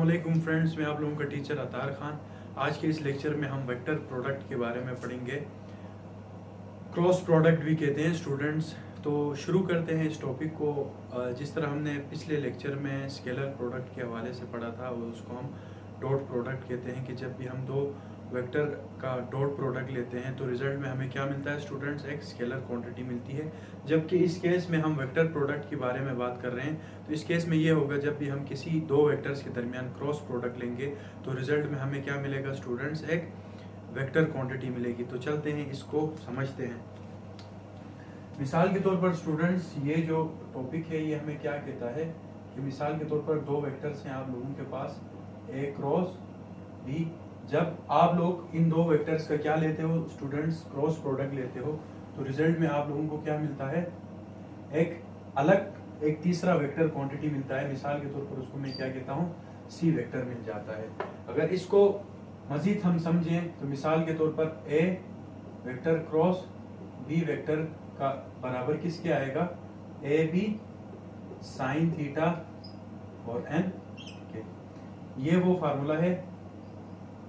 अस्सलामुअलैकुम फ्रेंड्स, मैं आप लोगों का टीचर अतार खान। आज के इस लेक्चर में हम वेक्टर प्रोडक्ट के बारे में पढ़ेंगे। क्रॉस प्रोडक्ट भी कहते हैं स्टूडेंट्स। तो शुरू करते हैं इस टॉपिक को। जिस तरह हमने पिछले लेक्चर में स्केलर प्रोडक्ट के हवाले से पढ़ा था, उसको हम डॉट प्रोडक्ट कहते हैं कि जब भी हम दो वेक्टर का डॉट प्रोडक्ट लेते हैं तो रिजल्ट में हमें क्या मिलता है स्टूडेंट्स, एक स्केलर क्वांटिटी मिलती है। जबकि इस केस में हम वेक्टर प्रोडक्ट के बारे में बात कर रहे हैं, तो इस केस में ये होगा जब भी हम किसी दो वेक्टर्स के दरमियान क्रॉस प्रोडक्ट लेंगे तो रिजल्ट में हमें क्या मिलेगा स्टूडेंट्स, एक वेक्टर क्वांटिटी मिलेगी। तो चलते हैं इसको समझते हैं। मिसाल के तौर पर स्टूडेंट्स, ये जो टॉपिक है ये हमें क्या कहता है कि मिसाल के तौर पर दो वेक्टर्स हैं आप लोगों के पास, ए क्रॉस बी। जब आप लोग इन दो वेक्टर्स का क्या लेते हो स्टूडेंट्स, क्रॉस प्रोडक्ट लेते हो, तो रिजल्ट में आप लोगों को क्या मिलता है, एक अलग एक तीसरा वेक्टर क्वांटिटी मिलता है। मिसाल के तौर पर उसको मैं क्या कहता हूँ, सी वेक्टर मिल जाता है। अगर इसको मजीद हम समझें तो मिसाल के तौर पर ए वेक्टर क्रॉस बी वेक्टर का बराबर किसके आएगा, ए बी साइन थीटा और एन के। ये वो फार्मूला है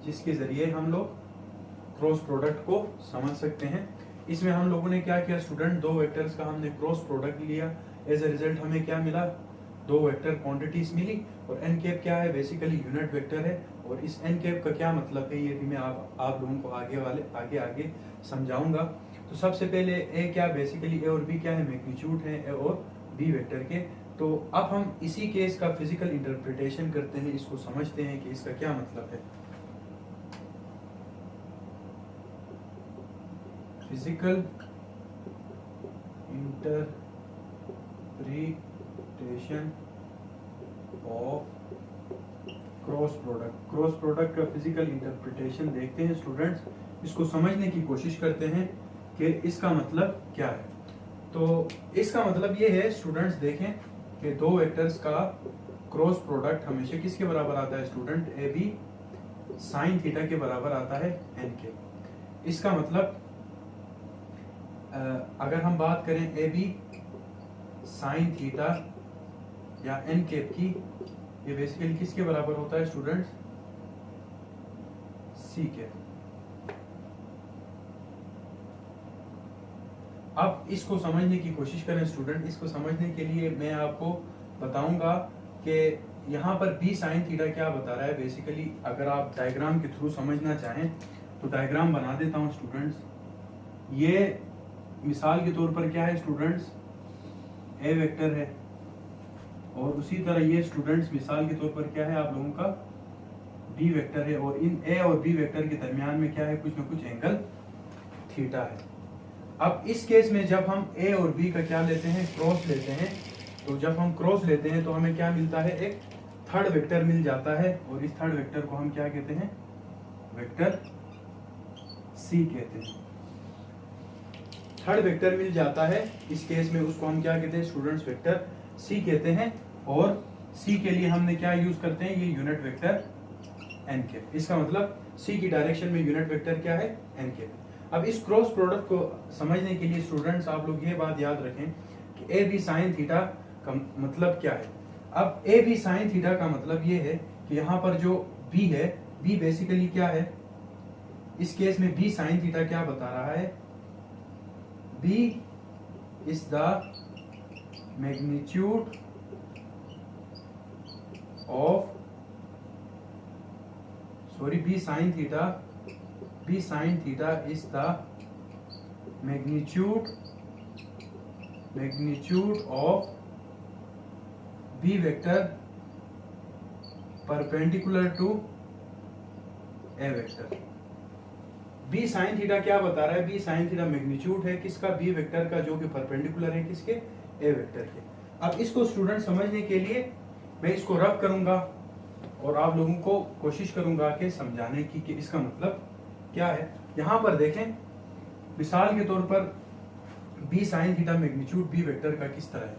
जिसके जरिए हम लोग क्रॉस प्रोडक्ट को समझ सकते हैं। इसमें हम लोगों ने क्या किया स्टूडेंट, दो वेक्टर्स का हमने क्रॉस प्रोडक्ट लिया। एज ए रिजल्ट हमें क्या मिला, दो वेक्टर क्वांटिटीज मिली। और एन कैप क्या है, बेसिकली यूनिट वेक्टर है। और इस एन कैप का क्या मतलब है ये भी मैं आप लोगों को आगे समझाऊंगा। तो सबसे पहले ए क्या, बेसिकली ए और बी क्या है, मैग्नीट्यूड है ए और बी वेक्टर के। तो अब हम इसी केस का फिजिकल इंटरप्रिटेशन करते हैं, इसको समझते हैं कि इसका क्या मतलब है। Physical interpretation of cross product का फिजिकल इंटरप्रिटेशन देखते हैं स्टूडेंट्स। इसको समझने की कोशिश करते हैं कि इसका मतलब क्या है। तो इसका मतलब ये है स्टूडेंट्स, देखें कि दो वेक्टर्स का क्रॉस प्रोडक्ट हमेशा किसके बराबर आता है student, A B sine theta के बराबर आता है एन के। इसका मतलब अगर हम बात करें ए बी साइन थीटा या एन कैप की, ये बेसिकली किसके बराबर होता है स्टूडेंट्स, सी के। अब इसको समझने की कोशिश करें स्टूडेंट। इसको समझने के लिए मैं आपको बताऊंगा कि यहाँ पर बी साइन थीटा क्या बता रहा है। बेसिकली अगर आप डायग्राम के थ्रू समझना चाहें तो डायग्राम बना देता हूँ स्टूडेंट्स। ये मिसाल के तौर पर क्या है स्टूडेंट्स, ए वेक्टर है। और उसी तरह ये स्टूडेंट्स मिसाल के तौर पर क्या है आप लोगों का, बी वेक्टर है। और इन ए और बी वेक्टर के दरमियान में क्या है, कुछ ना कुछ एंगल थीटा है। अब इस केस में जब हम ए और बी का क्या लेते हैं, क्रॉस लेते हैं, तो जब हम क्रॉस लेते हैं तो हमें क्या मिलता है, एक थर्ड वेक्टर मिल जाता है। और इस थर्ड वेक्टर को हम क्या कहते हैं, वेक्टर सी कहते हैं। थर्ड वेक्टर मिल जाता है इस केस में, उसको हम क्या कहते हैं स्टूडेंट्स, वेक्टर सी कहते हैं। और सी के लिए हमने क्या यूज करते हैं, ये यूनिट वेक्टर एन के। इसका मतलब सी की डायरेक्शन में यूनिट वेक्टर क्या है, एन के। अब इस क्रॉस प्रोडक्ट को समझने के लिए स्टूडेंट्स आप लोग ये बात याद रखें कि ए बी साइन थीटा का मतलब क्या है। अब ए बी साइन थीटा का मतलब ये है कि यहाँ पर जो बी है, बी बेसिकली क्या है, इस केस में बी साइन थीटा क्या बता रहा है, B is the magnitude of B sin theta is the magnitude of B vector perpendicular to A vector। B sine theta क्या बता रहा है, बी साइन थीटा मैग्नीट्यूड है किसका, बी वेक्टर का, जो कि परपेंडिकुलर है किसके, ए वेक्टर के। अब इसको स्टूडेंट समझने के लिए मैं इसको रब करूंगा और आप लोगों को कोशिश करूंगा कि समझाने की कि इसका मतलब क्या है। यहाँ पर देखें मिसाल के तौर पर B sine theta magnitude B vector का किस तरह है।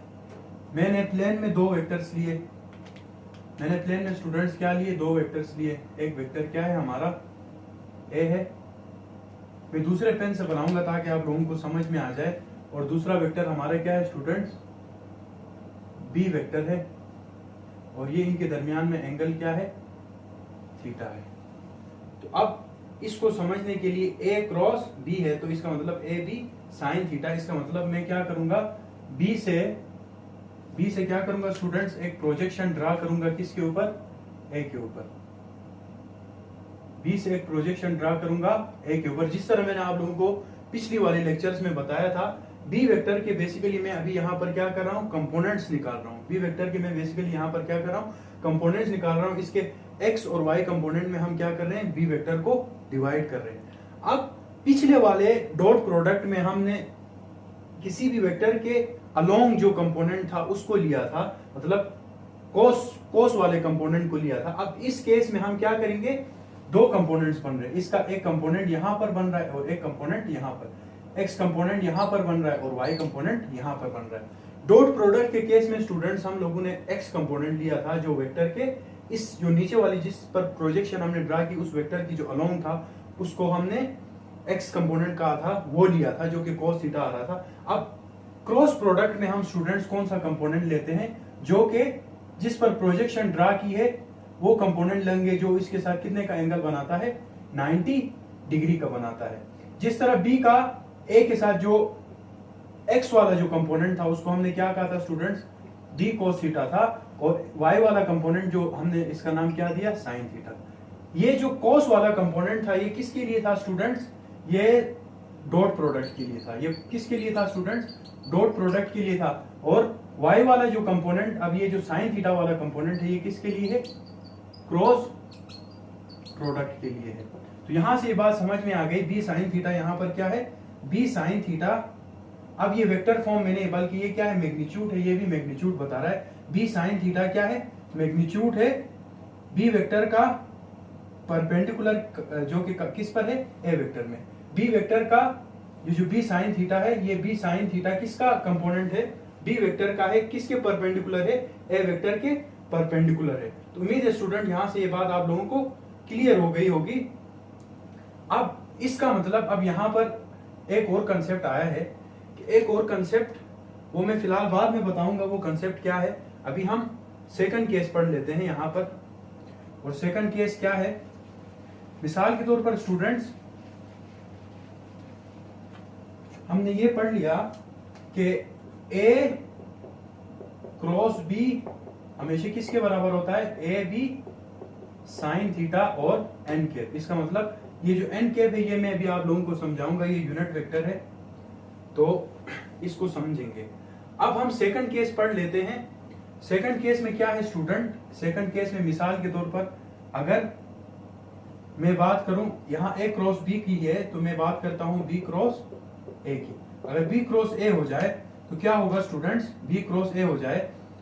मैंने प्लेन में दो वेक्टर्स लिए, मैंने प्लेन में स्टूडेंट्स क्या लिए, दो वेक्टर्स लिए। एक वेक्टर क्या है हमारा, ए है। मैं दूसरे पेन से बनाऊंगा ताकि आप लोगों को समझ में आ जाए। और दूसरा वेक्टर हमारा क्या है स्टूडेंट्स, बी वेक्टर है। और ये इनके दरमियान में एंगल क्या है, थीटा है। तो अब इसको समझने के लिए ए क्रॉस बी है, तो इसका मतलब ए बी साइन थीटा। इसका मतलब मैं क्या करूंगा, बी से क्या करूंगा स्टूडेंट्स, एक प्रोजेक्शन ड्रा करूंगा किसके ऊपर, ए के ऊपर। बी से एक प्रोजेक्शन ड्रा करूंगा ए के ऊपर, जिस तरह मैंने आप लोगों को पिछली वाले लेक्चर्स में बताया था। बी वेक्टर के बेसिकली मैं अभी यहाँ पर क्या कर रहा हूँ, कंपोनेंट्स निकाल रहा हूँ। बी वेक्टर के मैं बेसिकली यहाँ पर क्या कर रहा हूँ, कंपोनेंट्स निकाल रहा हूँ। इसके एक्स और वाई कंपोनेंट में हम क्या कर रहे हैं, बी वेक्टर को डिवाइड कर रहे हैं। अब पिछले वाले डॉट प्रोडक्ट में हमने किसी भी वेक्टर के अलोंग जो कंपोनेंट था उसको लिया था, मतलब कोस वाले कंपोनेंट को लिया था। अब इस केस में हम क्या करेंगे, दो कंपोनेंट्स बन रहे हैं। इसका एक कंपोनेंट यहां पर बन रहा है और एक कंपोनेंट यहां पर। एक्स कंपोनेंट यहां पर बन रहा है और वाई कंपोनेंट यहां पर बन रहा है। डॉट प्रोडक्ट के केस में स्टूडेंट्स हम लोगों ने एक्स कंपोनेंट लिया था, जो वेक्टर के इस जो नीचे वाली जिस पर प्रोजेक्शन हमने ड्रा की उस वेक्टर की जो अलोंग था उसको हमने एक्स कंपोनेंट कहा था, वो लिया था जो कि cos थीटा आ रहा था। अब क्रॉस प्रोडक्ट में हम स्टूडेंट्स कौन सा कंपोनेंट लेते हैं, जो कि जिस पर प्रोजेक्शन ड्रा की है वो कंपोनेंट लेंगे जो इसके साथ कितने का एंगल बनाता है, 90 डिग्री का बनाता है। जिस तरह बी का ए के साथ जो एक्स वाला जो कंपोनेंट था उसको हमने क्या कहा था स्टूडेंट्स, डी cos थीटा था, और वाई वाला कंपोनेंट जो हमने इसका नाम क्या दिया, साइन थीटा। ये जो cos वाला कंपोनेंट था ये किसके लिए था स्टूडेंट्स, ये डॉट प्रोडक्ट के लिए था। ये किसके लिए था स्टूडेंट्स, डॉट प्रोडक्ट के लिए था। और y वाला जो कंपोनेंट, अब ये जो साइन थीटा वाला कंपोनेंट है ये किसके लिए है, क्रॉस प्रोडक्ट के लिए है। तो यहां से ये बात समझ में आ गई, बी साइन थीटा यहाँ पर क्या है, बी साइन थीटा। अब ये वेक्टर फॉर्म में नहीं बल्कि ये क्या है, मैग्नीट्यूड है, ये भी मैग्नीट्यूड बता रहा है। बी साइन थीटा क्या है, मैग्नीट्यूड है बी वेक्टर का परपेंडिकुलर, जो कि किस पर है, ए वेक्टर में। बी वेक्टर का ये जो बी साइन थीटा है, ये बी साइन थीटा किसका कंपोनेंट है, बी वेक्टर का है, किसके परपेंडिकुलर है, ए वेक्टर के परपेंडिकुलर है। तो उम्मीद है स्टूडेंट यहां से ये बात आप लोगों को क्लियर हो गई होगी। अब इसका मतलब अब यहां पर एक और कंसेप्ट आया है, कि एक और कंसेप्ट वो मैं फिलहाल बाद में बताऊंगा वो कंसेप्ट क्या है। अभी हम सेकंड केस पढ़ लेते हैं यहां पर। और सेकंड केस क्या है, मिसाल के तौर पर स्टूडेंट्स हमने ये पढ़ लिया कि ए क्रॉस बी हमेशा किसके बराबर होता है, ए बी साइन थीटा और एन कैप। इसका मतलब ये जो एन कैप है ये मैं अभी आप लोगों को समझाऊंगा, ये यूनिट वेक्टर है, तो इसको समझेंगे। अब हम सेकंड केस पढ़ लेते हैं। सेकंड केस में क्या है स्टूडेंट, सेकंड केस में मिसाल के तौर पर अगर मैं बात करूं यहां ए क्रॉस बी की है, तो मैं बात करता हूं बी क्रॉस ए की। अगर बी क्रॉस ए हो जाए तो क्या होगा स्टूडेंट्स, बी क्रॉस ए हो जाए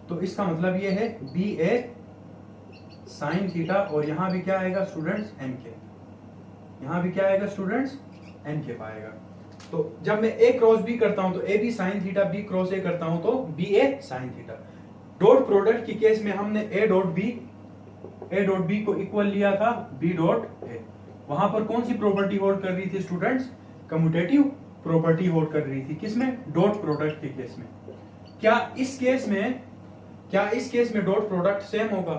तो इसका मतलब ये है बी ए साइन थीटा, और यहां भी क्या आएगा स्टूडेंट्स, एन के। यहां भी क्या आएगा स्टूडेंट्स, एन के पाएगा। तो जब मैं ए क्रॉस बी करता हूं तो A B sine theta, B cross A करता हूं तो B A sine theta. Dot product की केस में हमने ए डॉट बी को इक्वल लिया था बी डॉट ए। वहां पर कौन सी प्रॉपर्टी होल्ड कर रही थी स्टूडेंट्स, कम्यूटेटिव प्रॉपर्टी होल्ड कर रही थी, किसमें, डॉट प्रोडक्ट के केस में। क्या इस केस में डॉट प्रोडक्ट सेम होगा,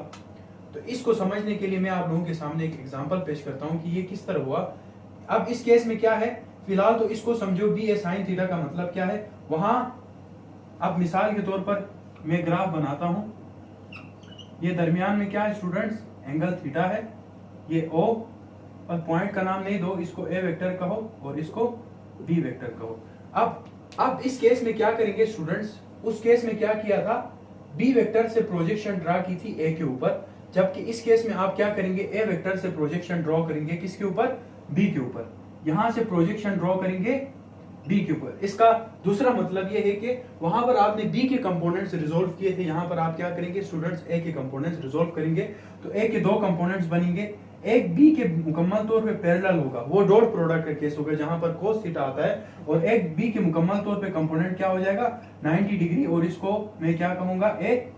तो इसको समझने के लिए मैं आप लोगों के सामने एक एग्जांपल पेश करता हूं कि ये किस तरह हुआ। अब इस केस में क्या है, फिलहाल तो इसको समझो बी ए साइन थीटा का मतलब क्या है। वहां अब मिसाल के तौर पर मैं ग्राफ बनाता हूं, ये दरमियान में क्या है स्टूडेंट्स, एंगल थीटा है, ये ओ, और पॉइंट का नाम नहीं दो, इसको ए वेक्टर कहो और इसको बी वेक्टर कहो। अब इस केस में क्या करेंगे स्टूडेंट्स, उस केस में क्या किया था, बी वेक्टर से प्रोजेक्शन ड्रा की थी ए के ऊपर, जबकि इस केस में आप क्या करेंगे, ए वेक्टर से प्रोजेक्शन ड्रॉ करेंगे किसके ऊपर, बी के ऊपर। यहां से प्रोजेक्शन ड्रॉ करेंगे बी के ऊपर। इसका दूसरा मतलब यह है कि वहां पर आपने बी के कंपोनेंट्स रिजोल्व किए थे, यहां पर आप क्या करेंगे स्टूडेंट्स, ए के कंपोनेंट्स रिजोल्व करेंगे। तो ए के दो कंपोनेंट्स बनेंगे, एक बी के मुकम्मल तौर पे पैरेलल होगा, वो डॉट प्रोडक्ट का केस होगा जहां पर cos थीटा आता है, और एक बी के मुकम्मल तौर पे कंपोनेंट क्या हो जाएगा 90 डिग्री, और इसको मैं क्या कहूंगा, ए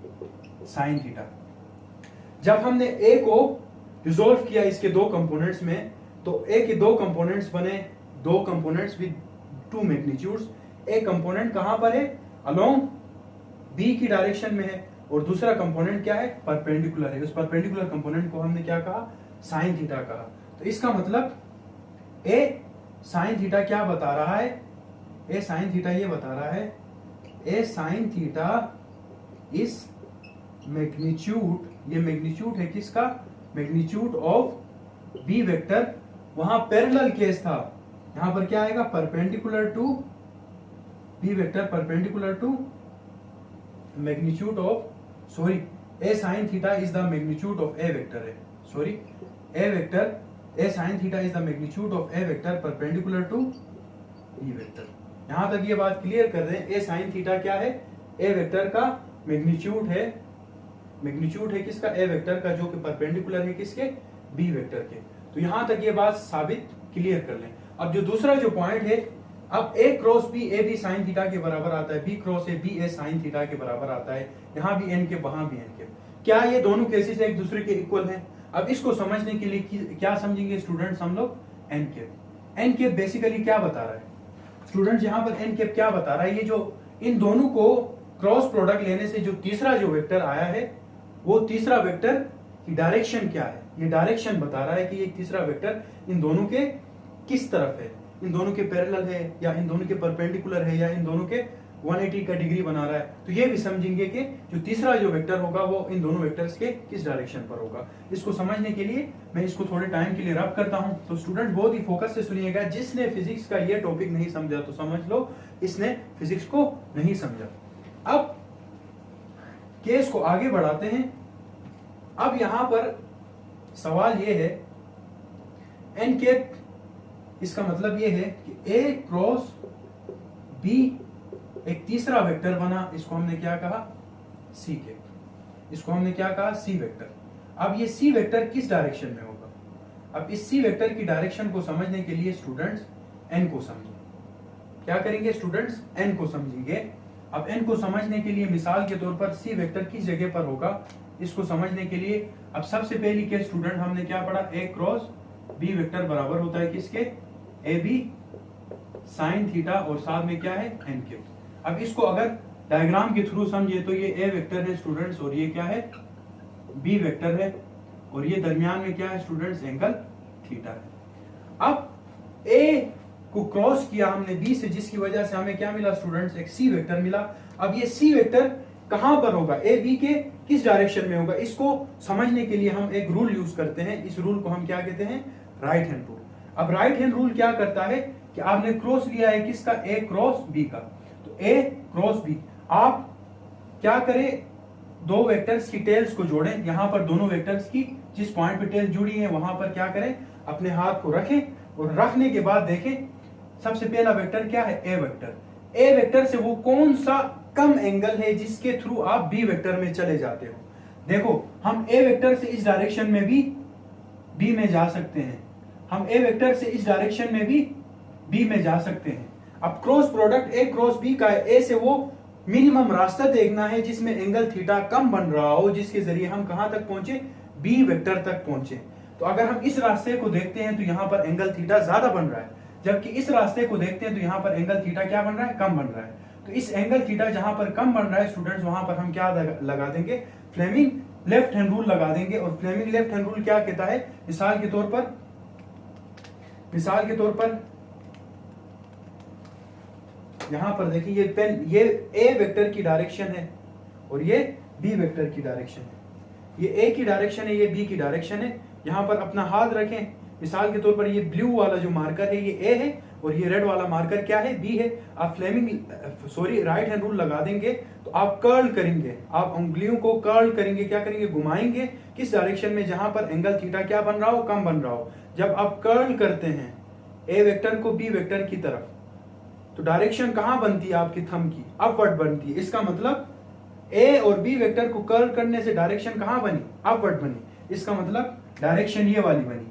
साइन थीटा। जब हमने ए को रिजोल्व किया इसके दो कंपोनेंट्स में, तो ए के दो कंपोनेंट्स बने, दो कंपोनेंट्स विद टू मैग्नीट्यूड्स। एक कंपोनेंट कहां पर है, अलोंग बी की डायरेक्शन में है, और दूसरा कंपोनेंट क्या है, परपेंडिकुलर है। उस परपेंडिकुलर कंपोनेंट को हमने क्या कहा, साइन थीटा कहा। तो इसका मतलब ए साइन थीटा क्या बता रहा है, ए साइन थीटा ये बता रहा है, ए साइन थीटा इस मैग्नीट्यूड, ये मैग्नीट्यूड है किसका, मैग्नीट्यूड ऑफ बी वेक्टर। वहां पैरेलल केस था, यहां पर क्या आएगा, perpendicular to B vector, perpendicular to magnitude of, sorry A sine theta is the magnitude of A vector है, sorry A vector, A sine theta is the magnitude of A vector perpendicular to B vector. यहां तक ये बात clear कर दें, ए sine theta क्या है, ए vector का मैग्नीट्यूड है, मैग्नीट्यूड है किसका, ए वेक्टर का, जो कि परपेंडिकुलर है किसके, बी वेक्टर के। तो यहां तक ये बात साबित क्लियर कर लें। अब जो दूसरा जो पॉइंट है, अब A cross B, A B sine theta के बराबर आता है, B cross A B A sine theta के बराबर आता है, यहां भी एन के वहां भी एन के। क्या ये दोनों केसेस एक दूसरे के इक्वल हैं? अब इसको समझने के लिए क्या समझेंगे स्टूडेंट्स हम लोग, n cap. N cap basically क्या बता रहा है स्टूडेंट्स, यहाँ पर एन केप क्या बता रहा है, ये जो इन दोनों को क्रॉस प्रोडक्ट लेने से जो तीसरा जो वेक्टर आया है, वो तीसरा वेक्टर की डायरेक्शन क्या है, ये डायरेक्शन बता रहा है कि ये तीसरा वेक्टर इन दोनों के किस तरफ है, इन दोनों के पैरेलल है या इन दोनों के परपेंडिकुलर है या इन दोनों के 180 का डिग्री बना रहा है। तो ये भी समझेंगे कि जो तीसरा जो वेक्टर होगा वो इन दोनों वेक्टर्स के किस डायरेक्शन पर होगा। इसको समझने के लिए मैं इसको थोड़े टाइम के लिए रब करता हूं। तो स्टूडेंट बहुत ही फोकस से सुनिएगा, जिसने फिजिक्स का ये टॉपिक नहीं समझा तो समझ लो इसने फिजिक्स को नहीं समझा। अब केस को आगे बढ़ाते हैं। अब यहां पर सवाल ये है, एन केप, इसका मतलब ये है कि ए क्रॉस बी एक तीसरा वेक्टर बना, इसको हमने क्या कहा, सी केप, इसको हमने क्या कहा, सी वेक्टर। अब ये सी वेक्टर किस डायरेक्शन में होगा, अब इस सी वेक्टर की डायरेक्शन को समझने के लिए स्टूडेंट्स एन को समझें। क्या करेंगे स्टूडेंट्स, एन को समझेंगे। अब एन को समझने के लिए मिसाल के तौर पर सी वेक्टर किस जगह पर होगा, इसको समझने के लिए अब सबसे पहली केस स्टूडेंट हमने क्या पढ़ा, ए क्रॉस बी वेक्टर बराबर होता है किसके, ए बी साइन थीटा और साथ में क्या है, एन के। अब इसको अगर डायग्राम के थ्रू समझे तो ये ए वेक्टर है स्टूडेंट्स और ये क्या है, बी वेक्टर है और ये दरमियान में क्या है स्टूडेंट्स, एंगल थीटा है। अब ए को क्रॉस किया हमने बी से, जिसकी वजह से हमें क्या मिला स्टूडेंट्स, एक सी वेक्टर मिला। अब ये सी वेक्टर कहां पर होगा, ए बी के किस डायरेक्शन में होगा, इसको समझने के लिए हम एक रूल यूज करते हैं। इस रूल को हम क्या कहते हैं, राइट हैंड रूल। अब राइट हैंड रूल क्या करता है कि आपने क्रॉस लिया है किसका, ए क्रॉस बी का, तो ए क्रॉस बी, आप क्या करें, दो वेक्टर्स की टेल्स को जोड़ें। यहां पर दोनों वेक्टर्स की जिस पॉइंट पे टेल्स जुड़ी है वहां पर क्या करें, अपने हाथ को रखें और रखने के बाद देखें सबसे पहला वेक्टर क्या है, ए वेक्टर। ए वेक्टर से वो कौन सा कम एंगल है जिसके थ्रू आप बी वेक्टर में चले जाते हो। देखो हम ए वेक्टर से इस डायरेक्शन में भी बी में जा सकते हैं, हम ए वेक्टर से इस डायरेक्शन में भी बी में जा सकते हैं। अब cross product A cross B का है, ए से वो मिनिमम रास्ता देखना है जिसमें एंगल थीटा कम बन रहा हो, जिसके जरिए हम कहां तक पहुंचे, बी वेक्टर तक पहुंचे। तो अगर हम इस रास्ते को देखते हैं तो यहां पर एंगल थीटा ज्यादा बन रहा है, जबकि इस रास्ते को देखते हैं तो यहां पर एंगल थीटा क्या बन रहा है, कम बन रहा है। तो इस एंगल थीटा जहां पर कम बन रहा है स्टूडेंट्स, वहां पर हम क्या लगा देंगे, फ्लेमिंग लेफ्ट हैंड रूल लगा देंगे। और फ्लेमिंग लेफ्ट हैंड रूल क्या कहता है, मिसाल के तौर पर यहां पर देखिए ये पेन, ये ए वेक्टर की डायरेक्शन है और ये बी वेक्टर की डायरेक्शन है, ये ए की डायरेक्शन है, ये बी की डायरेक्शन है। यहां पर अपना हाथ रखें, मिसाल के तौर पर ये ब्लू वाला जो मार्कर है ये ए है और ये रेड वाला मार्कर क्या है, बी है। आप राइट हैंड रूल लगा देंगे तो आप कर्ल करेंगे, आप उंगलियों को कर्ल करेंगे, क्या करेंगे, घुमाएंगे किस डायरेक्शन में, जहां पर एंगल थीटा क्या बन रहा हो, कम बन रहा हो। जब आप कर्ल करते हैं ए वेक्टर को बी वेक्टर की तरफ, तो डायरेक्शन कहां बनती है आपकी थंब की, अपवर्ड बनती है। इसका मतलब ए और बी वेक्टर को कर्ल करने से डायरेक्शन कहां बनी, अपवर्ड बनी। इसका मतलब डायरेक्शन ये वाली बनी।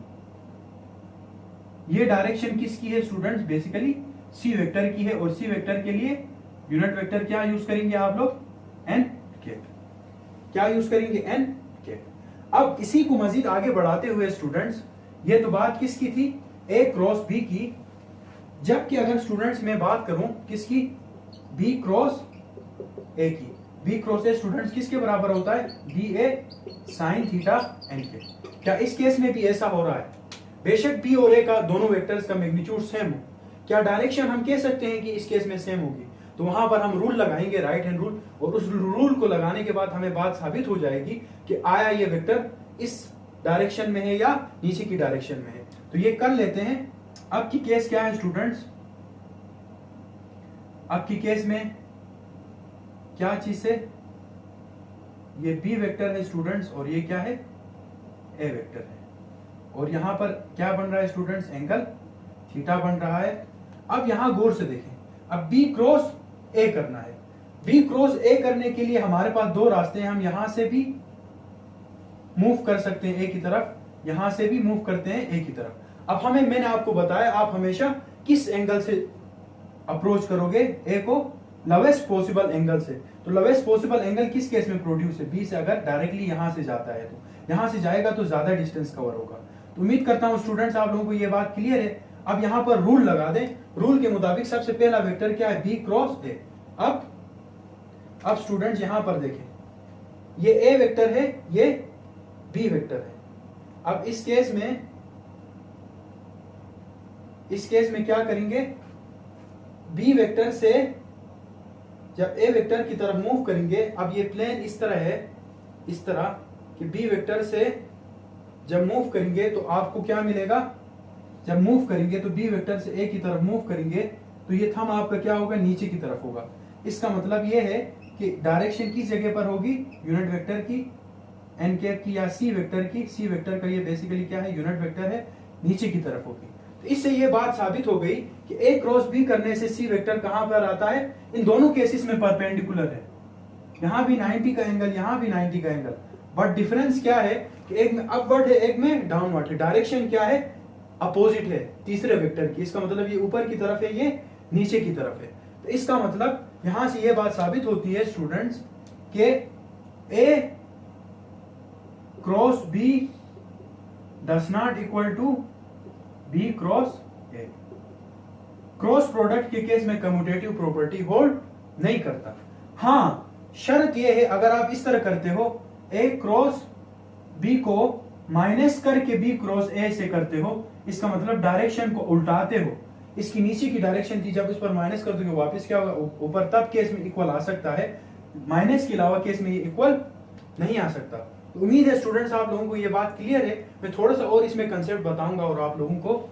ये डायरेक्शन किसकी है स्टूडेंट्स, बेसिकली सी वेक्टर की है। और सी वेक्टर के लिए यूनिट वेक्टर क्या यूज करेंगे आप लोग, एन केप। क्या यूज करेंगे, एन केप। अब इसी को मजीद आगे बढ़ाते हुए स्टूडेंट्स, ये तो बात किसकी थी, ए क्रॉस बी की। जबकि अगर स्टूडेंट्स मैं बात करूं किसकी, बी क्रॉस ए की, बी क्रॉस ए स्टूडेंट्स किसके बराबर होता है, B A sine theta N के। क्या इस केस में भी ऐसा हो रहा है? बेशक बी और ए का दोनों वेक्टर्स का मैग्नीट्यूड सेम हो, क्या डायरेक्शन हम कह सकते हैं कि इस केस में सेम होगी? तो वहां पर हम रूल लगाएंगे, राइट हैंड रूल, और उस रूल को लगाने के बाद हमें बात साबित हो जाएगी कि आया ये वेक्टर इस डायरेक्शन में है या नीचे की डायरेक्शन में है। तो ये कर लेते हैं। अब की केस क्या है स्टूडेंट्स? अब की केस में क्या चीज है? ये बी वेक्टर है स्टूडेंट्स और ये क्या है, ए वेक्टर है, और यहां पर क्या बन रहा है स्टूडेंट्स, एंगल थीटा बन रहा है। अब यहां गौर से देखें, अब बी क्रॉस ए करना है। बी क्रॉस ए करने के लिए हमारे पास दो रास्ते हैं, हम यहां से भी मूव कर सकते हैं ए की तरफ, यहां से भी मूव करते हैं ए की तरफ। अब मैंने आपको बताया आप हमेशा किस एंगल से अप्रोच करोगे ए को, लोवेस्ट पॉसिबल एंगल से। तो लोवेस्ट पॉसिबल एंगल किस केस में प्रोड्यूस है, बी से अगर डायरेक्टली यहां से जाता है तो यहां से जाएगा तो ज्यादा डिस्टेंस कवर होगा। तो उम्मीद करता हूं स्टूडेंट्स आप लोगों को ये बात क्लियर है। अब यहां पर रूल लगा दें, रूल के मुताबिक सबसे पहला वेक्टर क्या है, बी क्रॉस ए। अब स्टूडेंट्स यहां पर देखें, ये ए वेक्टर है, ये बी वेक्टर है। अब इस केस में क्या करेंगे, बी वेक्टर से जब ए वेक्टर की तरफ मूव करेंगे, अब ये प्लेन इस तरह है, इस तरह कि बी वेक्टर से जब मूव करेंगे तो आपको क्या मिलेगा, जब मूव करेंगे तो बी वेक्टर से ए की तरफ मूव करेंगे तो ये थंब आपका क्या होगा, नीचे की तरफ होगा। इसका मतलब ये है कि डायरेक्शन किस जगह पर होगी, यूनिट वेक्टर की, एन कैप की या सी वेक्टर की। सी वेक्टर का ये बेसिकली क्या है, यूनिट वेक्टर है, नीचे की तरफ होगी। तो इससे ये बात साबित हो गई कि ए क्रॉस बी करने से सी वेक्टर कहां पर आता है, इन दोनों केसेस में परपेंडिकुलर है। यहां भी 90 का एंगल, यहां भी 90 का एंगल, बट डिफरेंस क्या है कि एक में अपवर्ड है, एक में डाउनवर्ड है। डायरेक्शन क्या है, अपोजिट है तीसरे वेक्टर की। इसका मतलब ये ऊपर की तरफ है, ये नीचे की तरफ है। तो इसका मतलब यहां से ये बात साबित होती है स्टूडेंट्स कि A cross B does not equal to B cross A. Cross product के केस में कम्यूटेटिव प्रॉपर्टी होल्ड नहीं करता। हां, शर्त यह है अगर आप इस तरह करते हो, ए क्रॉस बी को माइनस करके बी क्रॉस ए से करते हो, इसका मतलब डायरेक्शन को उल्टाते हो। इसकी नीचे की डायरेक्शन थी, जब उस पर माइनस कर दोगे वापस क्या होगा, ऊपर, तब केस में इक्वल आ सकता है। माइनस के अलावा केस में ये इक्वल नहीं आ सकता। तो उम्मीद है स्टूडेंट्स आप लोगों को ये बात क्लियर है। मैं थोड़ा सा और इसमें कंसेप्ट बताऊंगा और आप लोगों को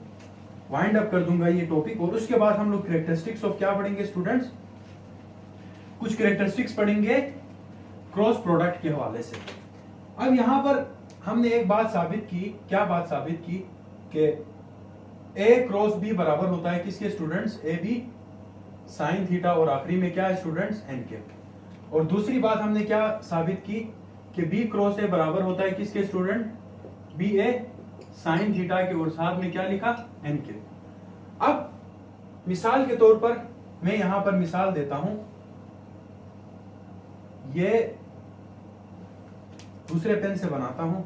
वाइंड अप कर दूंगा ये टॉपिक, और उसके बाद हम लोग कैरेक्टरिस्टिक्स ऑफ क्या पढ़ेंगे स्टूडेंट्स, कुछ कैरेक्टरिस्टिक्स पढ़ेंगे क्रॉस प्रोडक्ट के हवाले से। अब यहां पर हमने एक बात साबित की, क्या बात साबित की कि ए क्रॉस बी बराबर होता है किसके students, A B sine theta, और आखिरी में क्या है स्टूडेंट्स, एन के। और दूसरी बात हमने क्या साबित की कि बी क्रॉस ए बराबर होता है किसके student, B A sine theta के, और साथ में क्या लिखा, एन के। अब मिसाल के तौर पर मैं यहां पर मिसाल देता हूं, ये दूसरे पेन से बनाता हूं,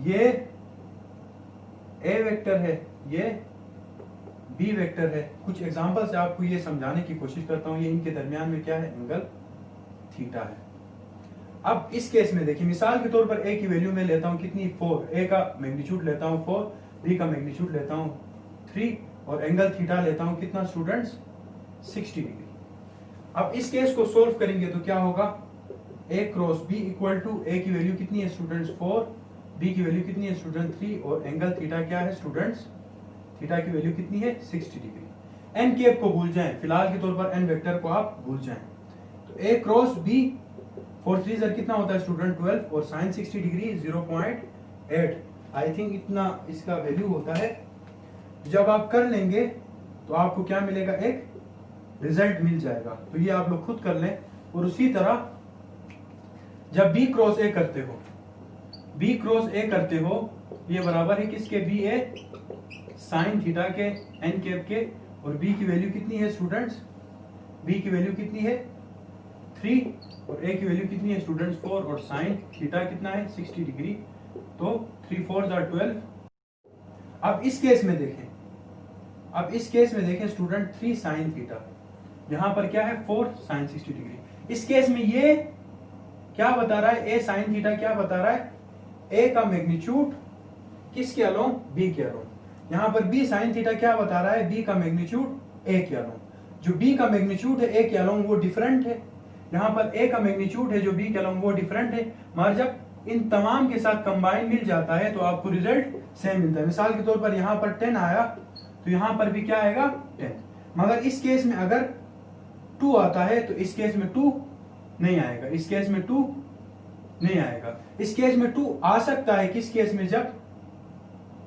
ये ए वेक्टर है, ये बी वेक्टर है। कुछ एग्जांपल से आपको ये समझाने की कोशिश करता हूं, ये इनके दरमियान में क्या है, एंगल थीटा है। अब इस केस में देखिए, मिसाल के तौर पर ए की वैल्यू में लेता हूं कितनी, 4, ए का मैग्नीट्यूड लेता हूं 4, बी का मैग्नीट्यूड लेता हूं 3, और एंगल थीटा लेता हूं कितना स्टूडेंट्स, 60 डिग्री। अब इस केस को सोल्व करेंगे तो क्या होगा, ए क्रॉस बी इक्वल टू, ए की वैल्यू कितनी है स्टूडेंट्स 4, बी की वैल्यू कितनी है स्टूडेंट 3, और एंगल थीटा क्या है स्टूडेंट्स, थीटा की वैल्यू कितनी है 60 डिग्री। एन कैप को भूल जाएं, फिलहाल के तौर पर एन वेक्टर को आप भूल जाएं। तो ए क्रॉस बी 4 3 सर कितना होता है स्टूडेंट 12, और साइन 60 डिग्री 0.8, आई थिंक इतना इसका वैल्यू होता है। जब आप कर लेंगे तो आपको क्या मिलेगा, एक रिजल्ट मिल जाएगा। तो ये आप लोग खुद कर लें। और उसी तरह जब बी क्रॉस ए करते हो, बी क्रॉस ए करते हो, ये बराबर है किसके, बी ए साइन थीटा के, एन कैप के, और बी की वैल्यू कितनी है स्टूडेंट्स, बी की वैल्यू कितनी है 3, और ए की वैल्यू कितनी है स्टूडेंट्स 4, और साइन थीटा कितना है 60 डिग्री, तो 3 4 12। अब इस केस में देखें, अब इस केस में देखें स्टूडेंट 3 साइन थीटा, यहां पर क्या है 4 साइन 60 डिग्री। इस केस में ये क्या बता रहा है, ए साइन थीटा क्या बता रहा है, ए का मैग्नीट्यूड किसके अलोंग, बी के अलोंग। यहां पर बी साइन थीटा क्या बता रहा है, बी का मैग्नीट्यूड ए के अलोंग। जो बी का मैग्नीट्यूड है ए के अलोंग वो डिफरेंट है, यहाँ पर ए का मैग्नीट्यूड है जो बी के अलोंग वो डिफरेंट है, मगर जब इन तमाम के साथ कंबाइन मिल जाता है तो आपको रिजल्ट सेम मिलता है। मिसाल के तौर पर यहाँ पर 10 आया तो यहाँ पर भी क्या आएगा 10, मगर इस केस में अगर 2 आता है तो इस केस में 2 नहीं आएगा, इस केस में 2 नहीं आएगा। इस केस में 2 आ सकता है किस केस में, जब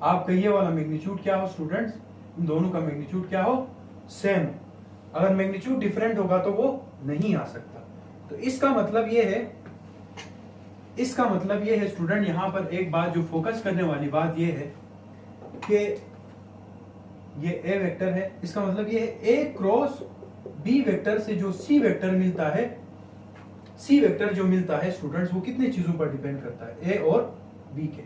आपका ये वाला मैग्नीट्यूड क्या हो स्टूडेंट्स, इन दोनों का मैग्नीट्यूड क्या हो, सेम। अगर मैग्नीट्यूड डिफरेंट होगा तो वो नहीं आ सकता। तो इसका मतलब ये है, इसका मतलब ये है स्टूडेंट, यहां पर एक बात जो फोकस करने वाली बात ये है कि ये ए वेक्टर है, इसका मतलब ये है ए क्रॉस बी वेक्टर से जो सी वेक्टर मिलता है, सी वेक्टर जो मिलता है स्टूडेंट्स वो कितने चीजों पर डिपेंड करता है, ए और बी के।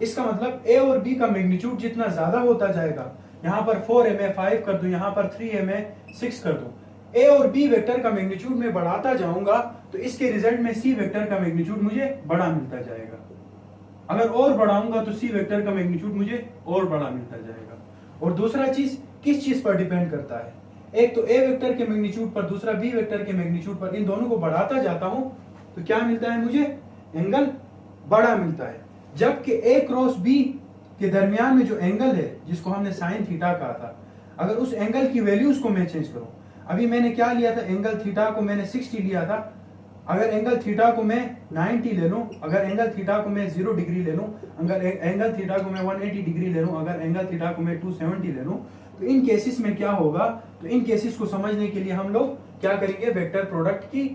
इसका मतलब ए और बी का मैग्नीट्यूड जितना ज्यादा होता जाएगा, यहां पर 4 में 5 कर दूं, यहां पर 3 में 6 कर दूं, ए और बी वेक्टर का मैग्नीट्यूड में बढ़ाता जाऊंगा तो इसके रिजल्ट में सी वेक्टर का मैग्नीट्यूड मुझे बड़ा मिलता जाएगा। अगर और बढ़ाऊंगा तो सी वेक्टर का मैग्नीट्यूड मुझे और बड़ा मिलता जाएगा। और दूसरा चीज किस चीज पर डिपेंड करता है, एक तो ए वेक्टर के मैग्नीट्यूड पर, दूसरा बी वेक्टर के मैग्नीट्यूड पर। इन दोनों को बढ़ाता जाता हूं तो क्या मिलता है मुझे, एंगल बड़ा मिलता है। जबकि ए क्रॉस बी के दरमियान में जो एंगल है जिसको हमने साइन थीटा कहा था, अगर उस एंगल की वैल्यूज को मैं चेंज करूं, अभी मैंने क्या लिया था, एंगल थीटा को मैंने 60 लिया था, अगर एंगल थीटा को मैं 90 ले लूं, अगर एंगल थीटा को मैं 0 डिग्री ले लूं, अगर एंगल थीटा को मैं 180 डिग्री ले लूं, अगर एंगल थीटा को मैं 270 ले लूं, तो इन केसेस में क्या होगा, तो इन केसेस को समझने के लिए हम लोग क्या करेंगे, वेक्टर प्रोडक्ट की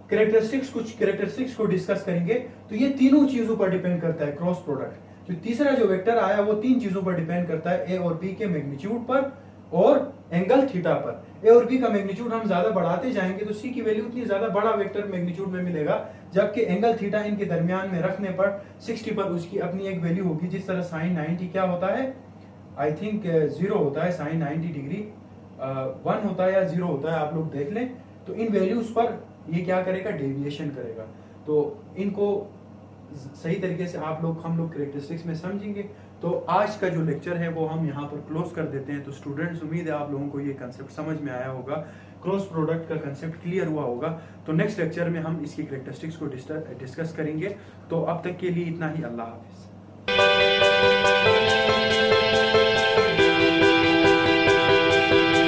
कुछ कैरेक्टरिस्टिक्स को डिस्कस करेंगे। तो ये तीनों चीजों पर डिपेंड करता है क्रॉस प्रोडक्ट। जो तीसरा जो वेक्टर आया वो 3 चीजों पर डिपेंड करता है, ए और बी के मैग्नीट्यूड पर और एंगल थीटा पर। ए और बी का मैग्नीट्यूड हम ज्यादा बढ़ाते जाएंगे तो सी की वैल्यू उतनी ज्यादा बड़ा वेक्टर मैग्नीट्यूड में मिलेगा, जबकि एंगल थीटा इनके दरमियान में रखने पर 60 पर उसकी अपनी एक वैल्यू होगी। जिस तरह साइन 90 क्या होता है, आई थिंक 0 होता है, साइन 90 डिग्री 1 होता है या 0 होता है, आप लोग देख लें। तो इन वैल्यूज पर ये क्या करेगा, डेविएशन करेगा। तो इनको सही तरीके से हम लोग कैरेक्टरिस्टिक्स में समझेंगे। तो आज का जो लेक्चर है वो हम यहाँ पर क्लोज कर देते हैं। तो स्टूडेंट्स, उम्मीद है आप लोगों को ये कंसेप्ट समझ में आया होगा, क्रॉस प्रोडक्ट का कंसेप्ट क्लियर हुआ होगा। तो नेक्स्ट लेक्चर में हम इसकी कैरेक्टरिस्टिक्स को डिस्कस करेंगे। तो अब तक के लिए इतना ही, अल्लाह हाफिज।